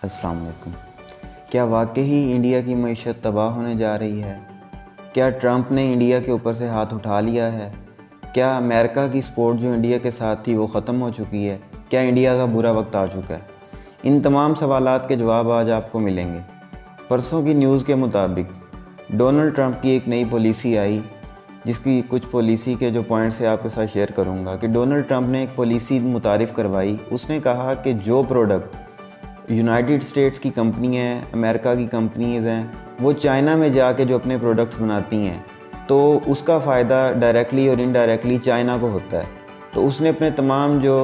السلام علیکم۔ کیا واقعی انڈیا کی معیشت تباہ ہونے جا رہی ہے؟ کیا ٹرمپ نے انڈیا کے اوپر سے ہاتھ اٹھا لیا ہے؟ کیا امریکہ کی سپورٹ جو انڈیا کے ساتھ تھی وہ ختم ہو چکی ہے؟ کیا انڈیا کا برا وقت آ چکا ہے؟ ان تمام سوالات کے جواب آج آپ کو ملیں گے۔ پرسوں کی نیوز کے مطابق ڈونلڈ ٹرمپ کی ایک نئی پالیسی آئی، جس کی کچھ پالیسی کے جو پوائنٹس سے آپ کے ساتھ شیئر کروں گا کہ ڈونلڈ ٹرمپ نے ایک پالیسی متعارف کروائی۔ اس نے کہا کہ جو پروڈکٹ یونائٹڈ اسٹیٹس کی کمپنی ہیں، امریکہ کی کمپنیز ہیں، وہ چائنا میں جا کے جو اپنے پروڈکٹس بناتی ہیں تو اس کا فائدہ ڈائریکٹلی اور انڈائریکٹلی چائنا کو ہوتا ہے۔ تو اس نے اپنے تمام جو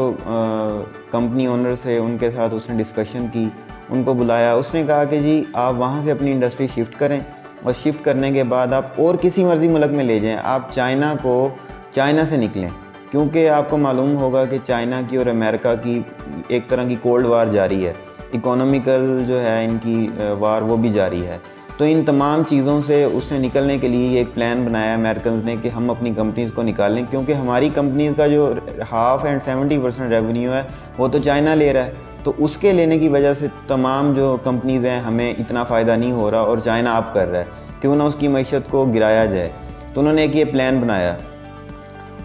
کمپنی اونرز ہیں ان کے ساتھ اس نے ڈسکشن کی، ان کو بلایا۔ اس نے کہا کہ جی آپ وہاں سے اپنی انڈسٹری شفٹ کریں، اور شفٹ کرنے کے بعد آپ اور کسی مرضی ملک میں لے جائیں، آپ چائنا سے نکلیں، کیونکہ آپ کو معلوم ہوگا کہ چائنا کی اور امریکہ کی ایک طرح کی کولڈ وار جاری ہے، اکانومیکل جو ہے ان کی وار وہ بھی جاری ہے۔ تو ان تمام چیزوں سے اس نے نکلنے کے لیے ایک پلان بنایا امریکنز نے کہ ہم اپنی کمپنیز کو نکالیں، کیونکہ ہماری کمپنیز کا جو 70% ریونیو ہے وہ تو چائنا لے رہا ہے۔ تو اس کے لینے کی وجہ سے تمام جو کمپنیز ہیں ہمیں اتنا فائدہ نہیں ہو رہا، اور چائنا اب کر رہا ہے، کیوں نہ اس کی معیشت کو گرایا جائے۔ تو انہوں نے ایک یہ پلان بنایا۔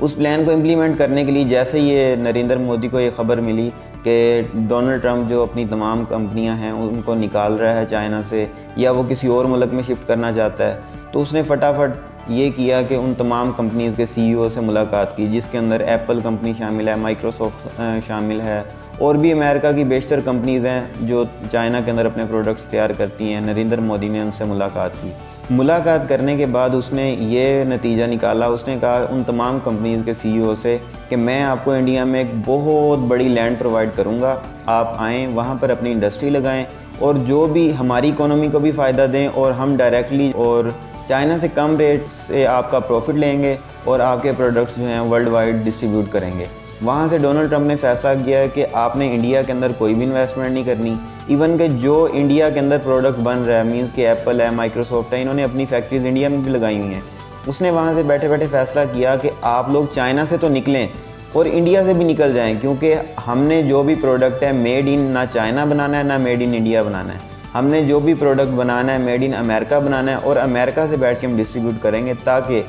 اس پلان کو امپلیمنٹ کرنے کے لیے جیسے یہ نریندر مودی کو یہ خبر ملی کہ ڈونلڈ ٹرمپ جو اپنی تمام کمپنیاں ہیں ان کو نکال رہا ہے چائنا سے، یا وہ کسی اور ملک میں شفٹ کرنا چاہتا ہے، تو اس نے فٹافٹ یہ کیا کہ ان تمام کمپنیز کے سی ای او سے ملاقات کی، جس کے اندر ایپل کمپنی شامل ہے، مائکروسافٹ شامل ہے، اور بھی امریکہ کی بیشتر کمپنیز ہیں جو چائنا کے اندر اپنے پروڈکٹس تیار کرتی ہیں۔ نریندر مودی نے ان سے ملاقات کی۔ ملاقات کرنے کے بعد اس نے یہ نتیجہ نکالا، اس نے کہا ان تمام کمپنیز کے سی ای او سے کہ میں آپ کو انڈیا میں ایک بہت بڑی لینڈ پرووائڈ کروں گا، آپ آئیں وہاں پر اپنی انڈسٹری لگائیں، اور جو بھی ہماری اکانومی کو بھی فائدہ دیں، اور ہم ڈائریکٹلی اور چائنا سے کم ریٹ سے آپ کا پروفٹ لیں گے، اور آپ کے پروڈکٹس جو ہیں ورلڈ وائڈ ڈسٹریبیوٹ کریں گے۔ وہاں سے ڈونلڈ ٹرمپ نے فیصلہ کیا ہے کہ آپ نے انڈیا کے اندر کوئی بھی انویسٹمنٹ نہیں کرنی، ایون کہ جو انڈیا کے اندر پروڈکٹ بن رہا ہے، مینس کہ ایپل ہے، مائکروسافٹ ہے، انہوں نے اپنی فیکٹریز انڈیا میں بھی لگائی ہوئی ہیں۔ اس نے وہاں سے بیٹھے بیٹھے فیصلہ کیا کہ آپ لوگ چائنا سے تو نکلیں اور انڈیا سے بھی نکل جائیں، کیونکہ ہم نے جو بھی پروڈکٹ ہے میڈ ان نہ چائنا بنانا ہے نہ میڈ ان انڈیا بنانا ہے، ہم نے جو بھی پروڈکٹ بنانا ہے میڈ ان امریکہ بنانا ہے، اور امریکہ سے بیٹھ کے ہم ڈسٹریبیوٹ کریں گے تاکہ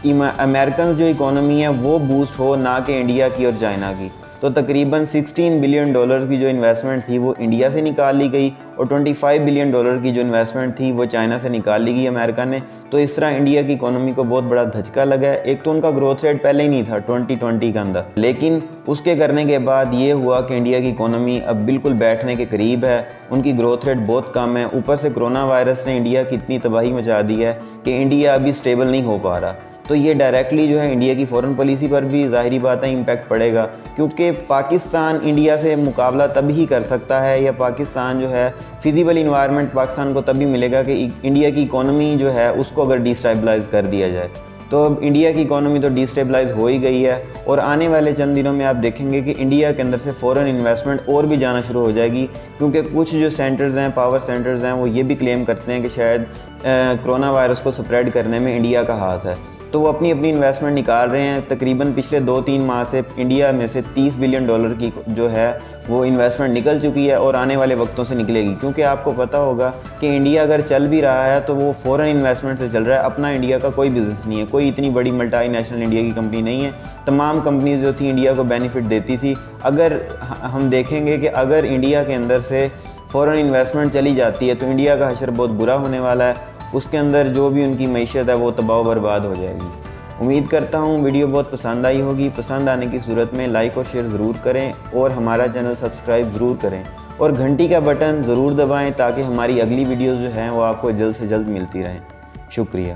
امریکن جو اکانومی ہے وہ بوسٹ ہو، نہ کہ انڈیا کی اور چائنا کی۔ تو تقریباً $16 بلین کی جو انویسٹمنٹ تھی وہ انڈیا سے نکال لی گئی، اور $25 بلین کی جو انویسٹمنٹ تھی وہ چائنا سے نکال لی گئی امریکہ نے۔ تو اس طرح انڈیا کی اکانومی کو بہت بڑا دھچکا لگا ہے۔ ایک تو ان کا گروتھ ریٹ پہلے ہی نہیں تھا 2020 کے اندر، لیکن اس کے کرنے کے بعد یہ ہوا کہ انڈیا کی اکانومی اب بالکل بیٹھنے کے قریب ہے، ان کی گروتھ ریٹ بہت کم ہے۔ اوپر سے کرونا وائرس نے انڈیا کی اتنی تباہی مچا دی ہے کہ انڈیا ابھی سٹیبل نہیں ہو پا رہا۔ تو یہ ڈائریکٹلی جو ہے انڈیا کی فورن پالیسی پر بھی ظاہری بات ہے امپیکٹ پڑے گا، کیونکہ پاکستان انڈیا سے مقابلہ تب ہی کر سکتا ہے، یا پاکستان جو ہے فزیبل انوائرمنٹ پاکستان کو تبھی ملے گا کہ انڈیا کی اکانومی جو ہے اس کو اگر ڈیسٹیبلائز کر دیا جائے۔ تو اب انڈیا کی اکانومی تو ڈیسٹیبلائز ہو ہی گئی ہے، اور آنے والے چند دنوں میں آپ دیکھیں گے کہ انڈیا کے اندر سے فورن انویسٹمنٹ اور بھی جانا شروع ہو جائے گی، کیونکہ کچھ جو سینٹرز ہیں، پاور سینٹرز ہیں، وہ یہ بھی کلیم کرتے ہیں کہ شاید کرونا وائرس کو سپریڈ کرنے میں انڈیا کا ہاتھ ہے۔ تو وہ اپنی انویسٹمنٹ نکال رہے ہیں۔ تقریباً پچھلے 2-3 ماہ سے انڈیا میں سے $30 بلین کی جو ہے وہ انویسٹمنٹ نکل چکی ہے، اور آنے والے وقتوں سے نکلے گی، کیونکہ آپ کو پتہ ہوگا کہ انڈیا اگر چل بھی رہا ہے تو وہ فورن انویسٹمنٹ سے چل رہا ہے، اپنا انڈیا کا کوئی بزنس نہیں ہے، کوئی اتنی بڑی ملٹی نیشنل انڈیا کی کمپنی نہیں ہے۔ تمام کمپنیز جو تھیں انڈیا کو بینیفٹ دیتی تھی۔ اگر ہم دیکھیں گے کہ اگر انڈیا کے اندر سے فورن انویسٹمنٹ چلی جاتی ہے تو انڈیا کا حشر بہت برا ہونے والا ہے، اس کے اندر جو بھی ان کی معیشت ہے وہ تباہ و برباد ہو جائے گی۔ امید کرتا ہوں ویڈیو بہت پسند آئی ہوگی۔ پسند آنے کی صورت میں لائک اور شیئر ضرور کریں، اور ہمارا چینل سبسکرائب ضرور کریں، اور گھنٹی کا بٹن ضرور دبائیں تاکہ ہماری اگلی ویڈیوز جو ہیں وہ آپ کو جلد سے جلد ملتی رہیں۔ شکریہ۔